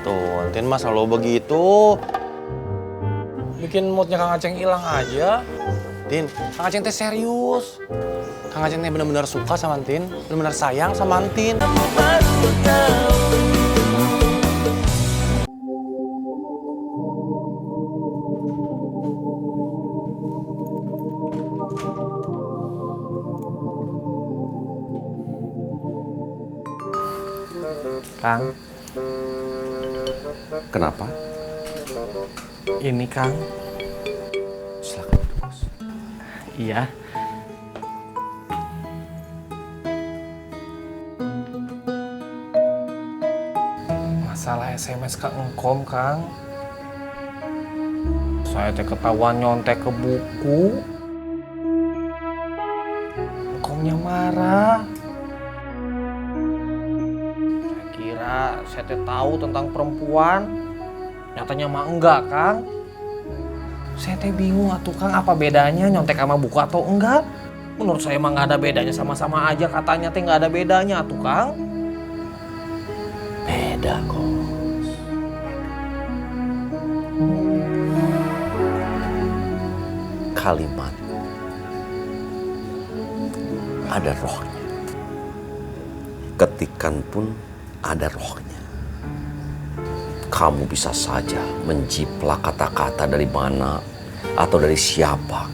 Tuh, Tin mah selalu begitu. Bikin moodnya Kang Aceng hilang aja. Tin, Kang Aceng teh serius. Kang Aceng teh bener-bener suka sama Tin, bener-bener sayang sama Tin. Kang, Kenapa? ini Kang. Silakan duduk, Bos. Iya. Masalah SMS ke Engkom, Kang. Saya teh ketahuan nyontek ke buku. Engkomnya marah. Saya kira saya teh tahu tentang perempuan. Nyatanya mah enggak, Kang. Saya teh bingung atuh Kang, apa bedanya nyontek sama buku atau enggak? Menurut saya mah nggak ada bedanya, sama-sama aja katanya teh nggak ada bedanya atuh Kang. Beda, Kos. Kalimat ada rohnya. Ketikan pun ada rohnya. Kamu bisa saja menjiplak kata-kata dari mana atau dari siapa.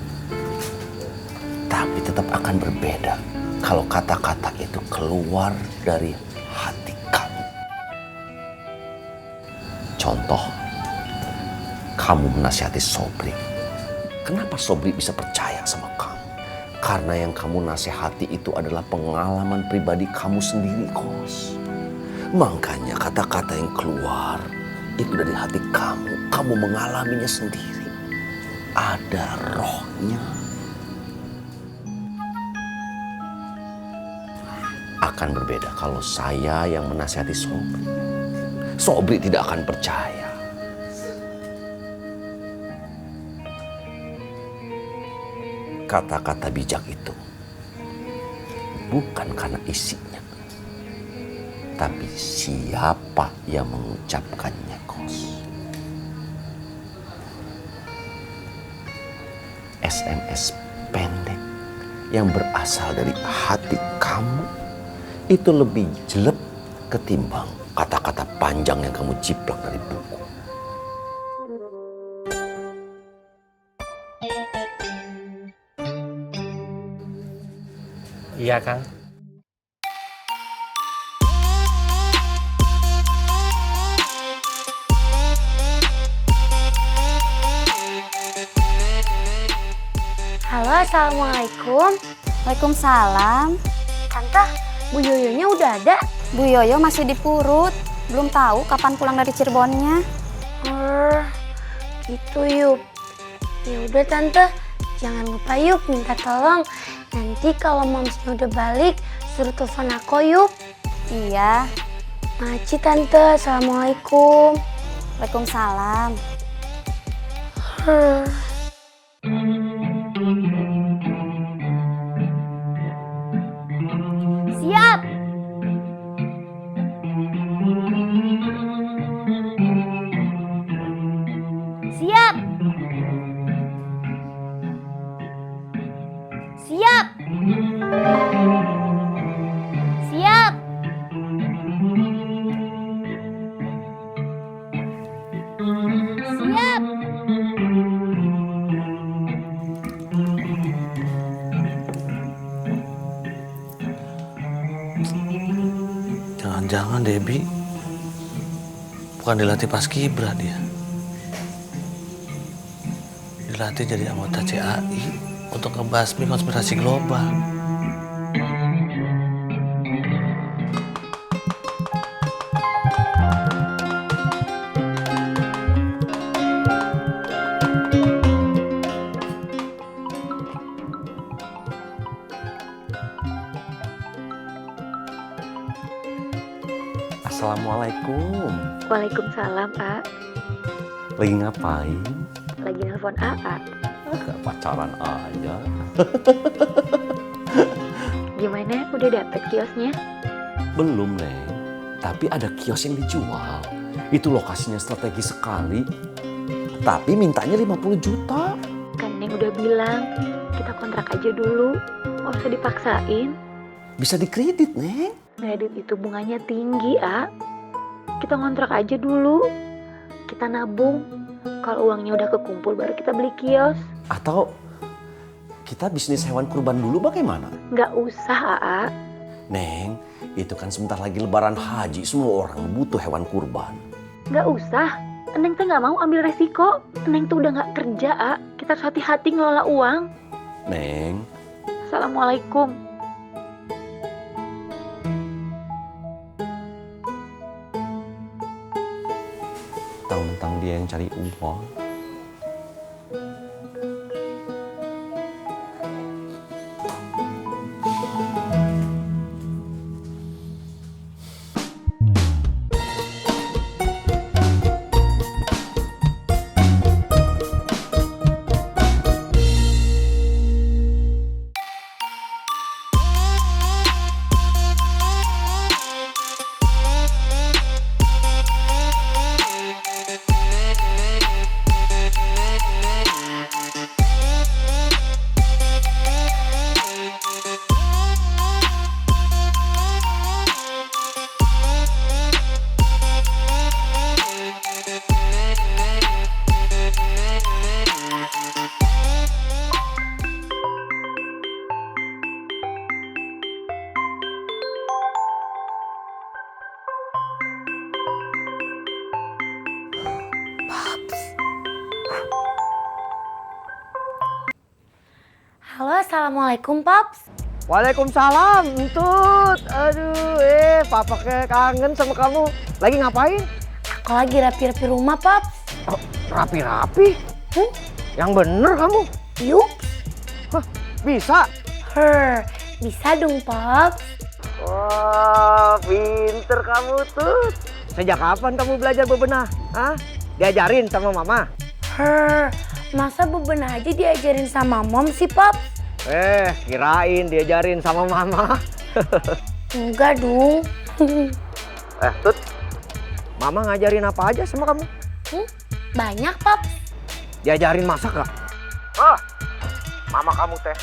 Tapi tetap akan berbeda kalau kata-kata itu keluar dari hati kamu. Contoh, kamu menasihati Sobri. Kenapa Sobri bisa percaya sama kamu? Karena yang kamu nasihati itu adalah pengalaman pribadi kamu sendiri, Kos. Makanya kata-kata yang keluar itu dari hati kamu. Kamu mengalaminya sendiri. Ada rohnya. Akan berbeda kalau saya yang menasihati Sobri. Sobri tidak akan percaya. Kata-kata bijak itu bukan karena isinya, tapi siapa yang mengucapkannya, Kos. SMS pendek yang berasal dari hati kamu itu lebih jelek ketimbang kata-kata panjang yang kamu jiplak dari buku. Iya Kang. Halo, assalamualaikum. Waalaikumsalam. Tante, Bu Yoyonya udah ada? Bu Yoyo masih di Purut. Belum tahu kapan pulang dari Cirebonnya. Gitu Yup. Ya udah Tante, jangan lupa Yup minta tolong. Nanti kalau mamsnya udah balik, suruh telepon aku Yup. Iya. Maci Tante, assalamualaikum. Waalaikumsalam. Siap. Siap. Siap. Siap. Siap. Jangan-jangan Debbie bukan dilatih paskibra dia. Dilatih jadi anggota CAI untuk ngebasmi konspirasi global. Assalamualaikum. Waalaikumsalam, Pak. Lagi ngapain? Lagi nelfon AA. Gak pacaran aja. Gimana? Udah dapet kiosnya? Belum, Neng. Tapi ada kios yang dijual. Itu lokasinya strategis sekali. Tapi mintanya 50 juta. Kan Neng udah bilang, kita kontrak aja dulu. Nggak usah dipaksain. Bisa dikredit, Neng. Kredit itu bunganya tinggi, A. Kita ngontrak aja dulu. Kita nabung. Kalau uangnya udah kekumpul baru kita beli kios. Atau kita bisnis hewan kurban dulu bagaimana? Nggak usah, A. Neng, itu kan sebentar lagi lebaran haji. Semua orang butuh hewan kurban. Nggak usah. Neng teh nggak mau ambil resiko. Neng tuh udah nggak kerja, A. Kita harus hati-hati ngelola uang. Neng, Assalamualaikum. mentang-mentang dia yang cari uang. Halo, assalamualaikum Pops. Waalaikumsalam, Entut. Aduh, papa kangen sama kamu. Lagi ngapain? Aku lagi rapi-rapi rumah Pops. Oh, rapi-rapi? Yang bener kamu? Yuk, Hah, bisa? bisa dong Pops. Wah, pinter kamu tuh. Sejak kapan kamu belajar bebenah? Hah? Diajarin sama mama? Masa bebenah aja diajarin sama mom sih Pops? Kirain diajarin sama mama. Enggak dong. Tut, mama ngajarin apa aja sama kamu? Banyak Pops. Diajarin masak gak? Mama kamu teh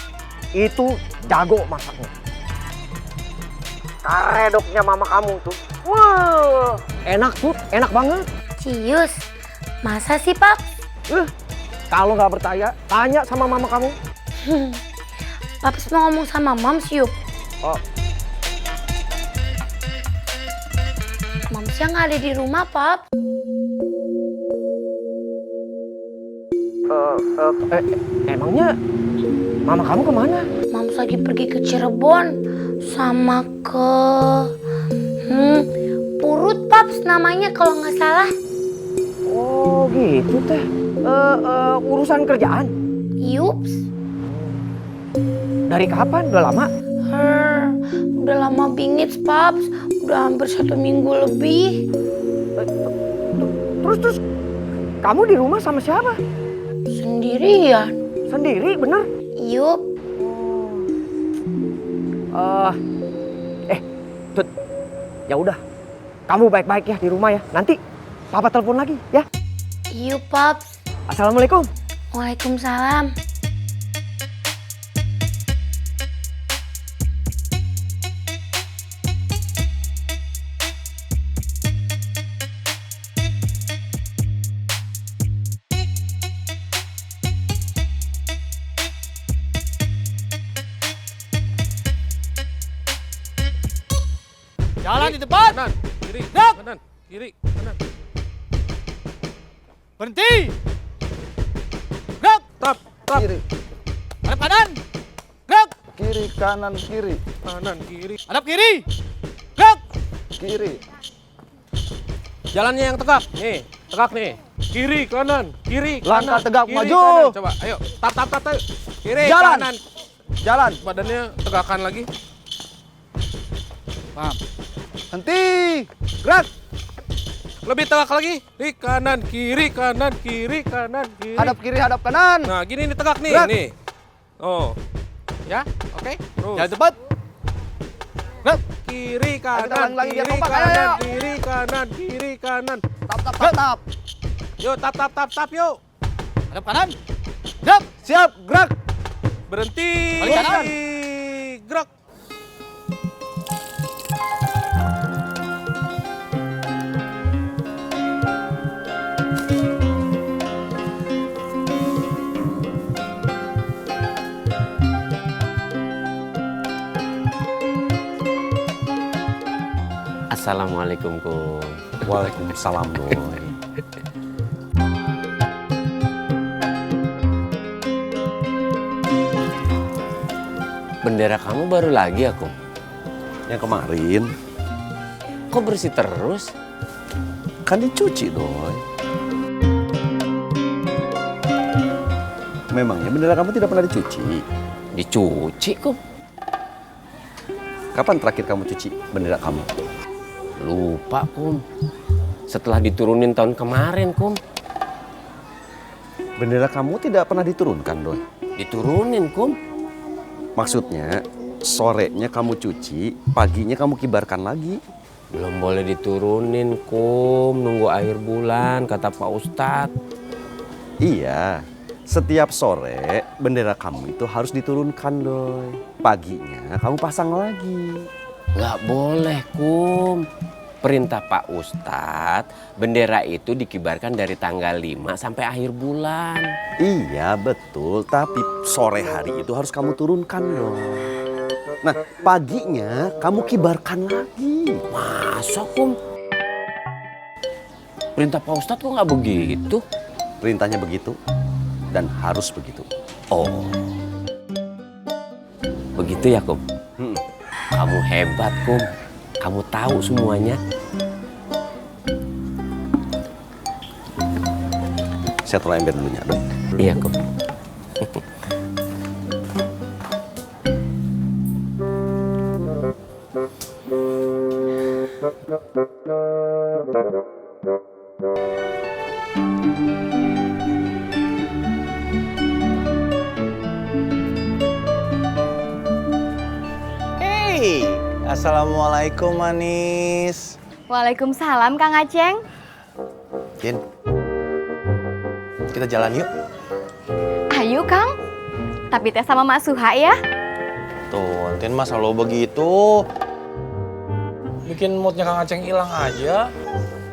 itu jago masaknya. Karedoknya mama kamu tuh, wah, enak tuh, enak banget. Cius, masa sih Pops? Kalau nggak percaya, tanya sama mama kamu. Pops mau ngomong sama Moms yuk. Oh, Momsnya nggak ada di rumah Pops. emangnya mama kamu kemana? Moms lagi pergi ke Cirebon sama ke Purut Pops namanya kalau nggak salah. Oh gitu teh. Urusan kerjaan. Yups. Dari kapan? Udah lama? Udah lama bingit Pops. Udah hampir 1 minggu lebih. Terus kamu di rumah sama siapa? Sendirian. Sendiri, bener? Yup. Tut, ya udah. Kamu baik-baik ya di rumah ya. Nanti papa telepon lagi ya. Yup Pops. Assalamualaikum. Waalaikumsalam. Jalan di depan. Kanan, kiri, kanan, kiri, kanan. Berhenti. Gerak. Stop. Kiri, Hadap kanan. Gerak. kiri, kanan, kiri, Kanan, kiri. Hadap kiri. Gerak. kiri. Jalannya yang tegak. Nih, tegak nih. Kiri, kanan, kiri, Langkah kanan. tegak, kiri, maju. Kanan. Coba, ayo. Tap. Kiri, Jalan. kanan. Jalan. Badannya tegakkan lagi. Paham. Henti. Gerak. Lebih tegak lagi. Di kanan, kiri, kanan, kiri, kanan, kiri. Hadap kiri, hadap kanan. Nah, gini nih tegak nih, Gerak. nih. Oh. Ya, oke. Terus. Jalan cepat. Gerak. Kiri, kita kanan, ulangi lagi, biar kiri, kompak. kanan, Ayo. kiri, kanan, kiri, kanan. Tap. tap. Yuk, tap, yuk. Hadap kanan. Gerak. Siap, gerak. Berhenti. Balik kanan. Gerak. Assalamualaikum Kum. Waalaikumsalam Doi. Bendera kamu baru lagi ya Kum? Yang kemarin Kok bersih terus? kan dicuci Doi. Memangnya bendera kamu tidak pernah dicuci? Dicuci Kum? Kapan terakhir kamu cuci bendera kamu? Lupa Kum. Setelah diturunin tahun kemarin Kum. Bendera kamu tidak pernah diturunkan Doi. Diturunin Kum. Maksudnya sorenya kamu cuci, paginya kamu kibarkan lagi. Belum boleh diturunin Kum. Nunggu akhir bulan kata Pak Ustadz. Iya, setiap sore bendera kamu itu harus diturunkan Doi. Paginya kamu pasang lagi. Nggak boleh Kum. Perintah Pak Ustadz, bendera itu dikibarkan dari tanggal 5 sampai akhir bulan. Iya betul, tapi sore hari itu harus kamu turunkan dong. Nah paginya kamu kibarkan lagi. Masa Kum? Perintah Pak Ustadz kok nggak begitu? Perintahnya begitu dan harus begitu. Oh, begitu ya Kum? Kamu hebat Kum. Kamu tahu semuanya. Saya tolong ember dulunya Doi. Iya Kum. Hey, assalamualaikum manis. Waalaikumsalam Kang Aceng. Tin, kita jalan yuk. Ayo Kang. Tapi teh sama Mak Suha ya. Tuh, Tin mah selalu begitu. Bikin moodnya Kang Aceng hilang aja.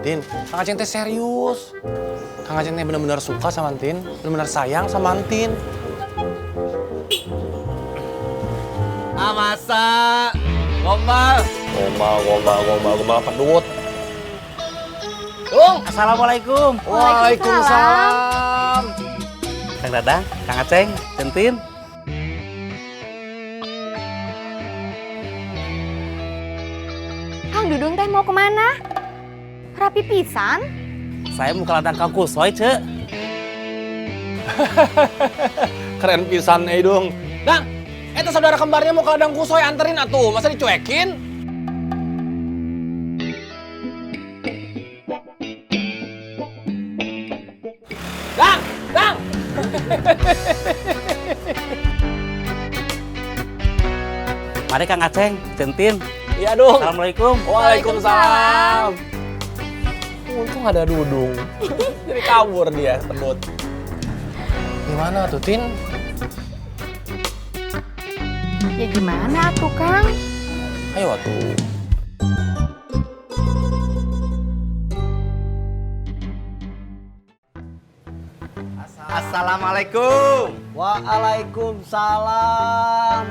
Tin, Kang Aceng teh serius. Kang Aceng teh bener-bener suka sama Tin, bener-bener sayang sama Tin. Masa. Gombal. Gombal pedut. Assalamualaikum. Waalaikumsalam. Kang Dadang, Kang Aceng, Tin. Kang Dudung teh mau kemana? Rapi pisan? Saya mau ke ladang Kang Kusoy, Cek. Keren pisan dong. Dang, itu saudara kembarnya mau ke ladang kusoy anterin atuh, masa dicuekin? Dang! Mari Kang Aceng, Tin. Iya dong. Assalamualaikum. Waalaikumsalam. Untung ada Dudung. Jadi kabur dia, pedut. Gimana tuh, Tin? Ya gimana tuh Kang? Ayo atuh. Assalamualaikum. Waalaikumsalam.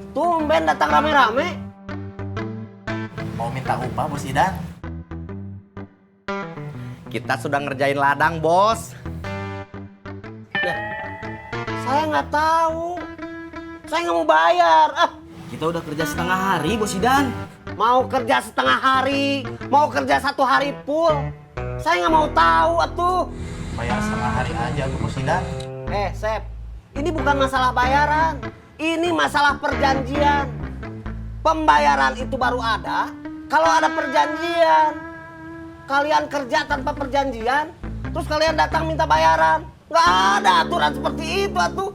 Tumben datang rame-rame. Mau minta upah, Bos Idan? Kita sudah ngerjain ladang, Bos. Saya nggak tahu. Saya nggak mau bayar. Kita udah kerja setengah hari, Bos Idan. Mau kerja setengah hari, mau kerja 1 hari full. Saya nggak mau tahu atuh. Bayar setengah hari aja, Bos Idan. Sep, ini bukan masalah bayaran. Ini masalah perjanjian. Pembayaran itu baru ada kalau ada perjanjian. Kalian kerja tanpa perjanjian, terus kalian datang minta bayaran. Nggak ada aturan seperti itu, atuh.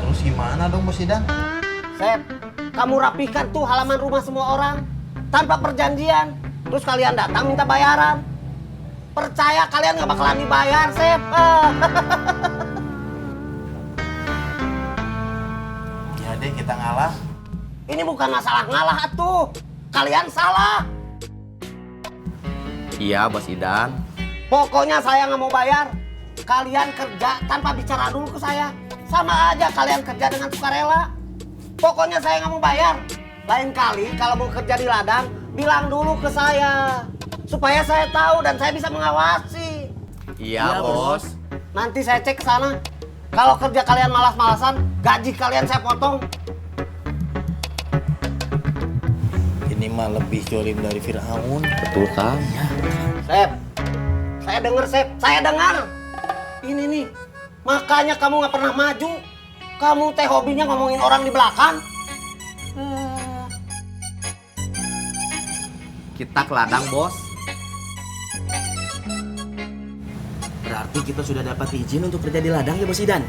Terus gimana dong, Bos Idan? Sep, kamu rapihkan tuh halaman rumah semua orang. tanpa perjanjian. Terus kalian datang minta bayaran. Percaya kalian nggak bakalan dibayar, Sep. Ya deh, kita ngalah. Ini bukan masalah ngalah atuh. Kalian salah. Iya, Bos Idan. Pokoknya saya nggak mau bayar. Kalian kerja tanpa bicara dulu ke saya. Sama aja kalian kerja dengan sukarela. Pokoknya saya nggak mau bayar. Lain kali kalau mau kerja di ladang, bilang dulu ke saya. Supaya saya tahu dan saya bisa mengawasi. Iya, Bos. Nanti saya cek ke sana. Kalau kerja kalian malas-malasan, gaji kalian saya potong. Ini mah lebih jolim dari Fir'aun. Betul, Kang. Sep, saya dengar, Sep. Saya dengar. Ini nih, makanya kamu nggak pernah maju. Kamu teh hobinya ngomongin orang di belakang. Kita ke ladang, Bos. Berarti kita sudah dapat izin untuk kerja di ladang ya Bos Idan?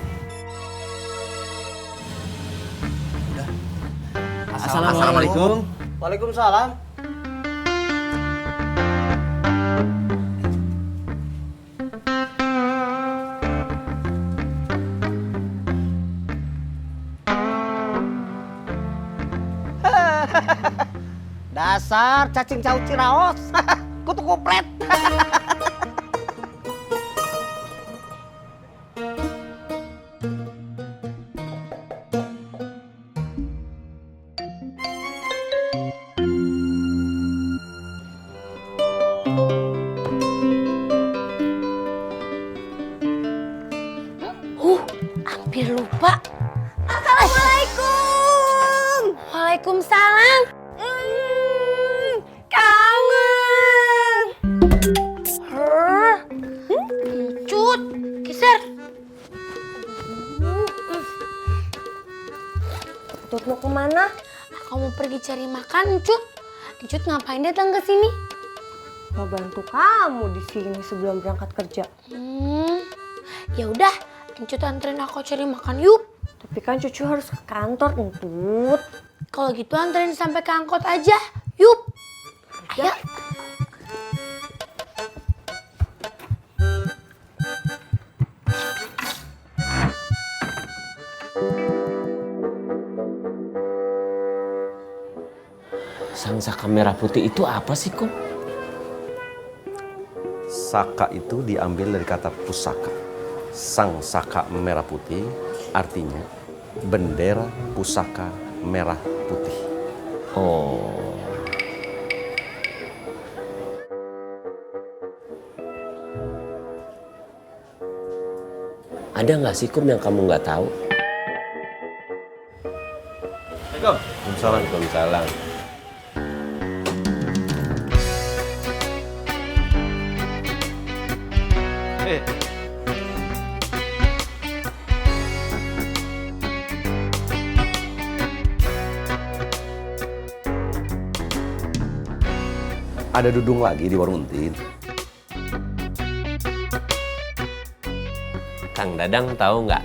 Assalamualaikum. Waalaikumsalam. Dasar cacing cau Ciraos. Kutu kupret. Hampir lupa. Assalamualaikum. Waalaikumsalam. Kangen. Cut, geser. Cut mau kemana? Aku mau pergi cari makan, Cut. Cut ngapain datang ke sini? Mau bantu kamu di sini sebelum berangkat kerja. Ya udah, Encut anterin aku cari makan yuk. Tapi kan cucu harus ke kantor, Entut. Kalau gitu anterin sampai ke angkot aja. Yuk. Ayo. Sang saka merah putih itu apa sih, Kum? Saka itu diambil dari kata pusaka. Sang saka merah putih artinya bendera pusaka merah putih. Oh. Ada nggak sih, Kum, yang kamu nggak tahu? Waalaikumsalam. Waalaikumsalam. Ada dudung lagi di warung Entin. Kang Dadang tahu nggak?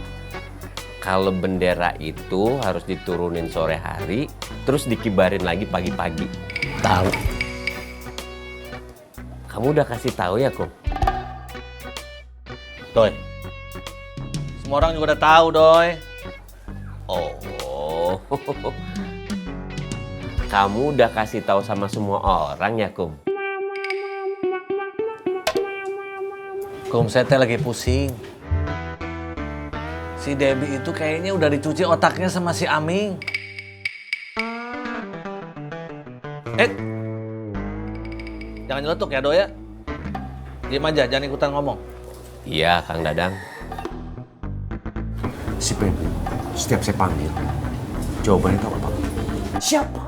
Kalau bendera itu harus diturunin sore hari, terus dikibarin lagi pagi-pagi. Tahu. Kamu udah kasih tahu ya, Kum? Doi. Semua orang juga udah tahu, Doi. Oh. Kamu udah kasih tahu sama semua orang ya, Kum? Kum, saya teh lagi pusing. Si Debbie itu kayaknya udah dicuci otaknya sama si Aming. Jangan nyeletuk ya, Doi ya. Diam aja, jangan ikutan ngomong. Iya, Kang Dadang. Si Febri, setiap saya panggil, jawabannya tahu apa? Siapa?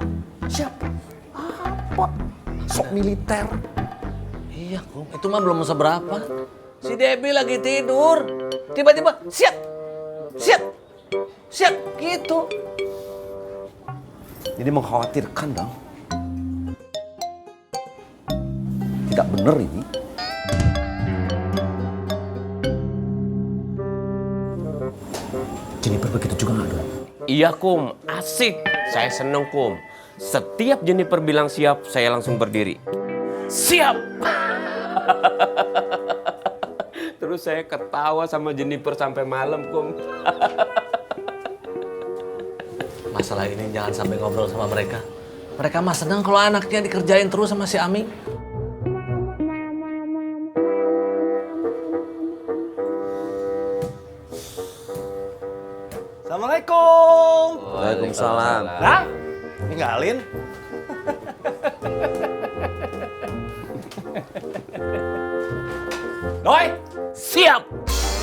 Siapa? Apa? Sok militer. Iya, Kum. Itu mah belum seberapa. Si Debbie lagi tidur. Tiba-tiba, siap! Siap! Siap! Gitu. Jadi mengkhawatirkan dong. Tidak benar ini. Jennifer begitu juga nggak dong? Iya, Kum. Asik. Saya seneng, Kum. Setiap Jennifer bilang siap, saya langsung berdiri. Siap! Terus saya ketawa sama Jennifer sampai malam, Kum. Masalah ini jangan sampai ngobrol sama mereka. Mereka mah senang kalau anaknya dikerjain terus sama si Aming. Assalamualaikum. Waalaikumsalam. Nah, tinggalin. Doi, siap.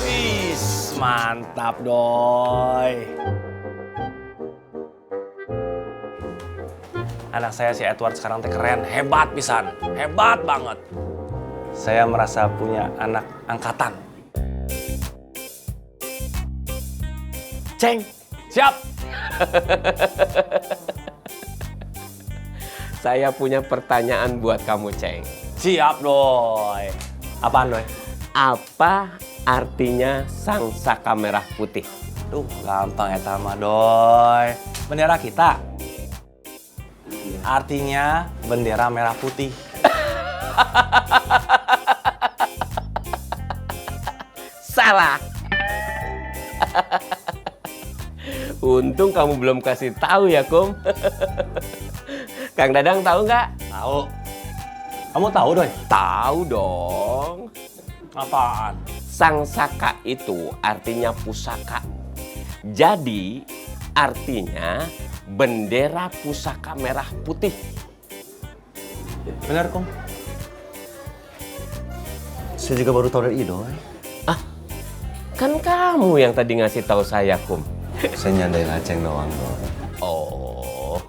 Wis, mantap, Doi. Anak saya si Edward sekarang teh keren, hebat pisan, hebat banget. Saya merasa punya anak angkatan. Ceng, siap. Saya punya pertanyaan buat kamu, Ceng. Siap, Doi. Apaan, Doi? Apa artinya sang saka merah putih? Duh, gampang eta mah, Doi. Bendera kita. Artinya bendera merah putih. Salah. Untung kamu belum kasih tahu ya, Kum. Kang Dadang tahu nggak? Tahu. Kamu tahu, Doi? Tahu dong. Apaan? Sang saka itu artinya pusaka. Jadi artinya bendera pusaka merah putih. Benar, Kum. Saya juga baru tahu dari Doi. Ah, kan kamu yang tadi ngasih tahu saya, Kum. Saya nyandain Aceng doang, Doi. Oh.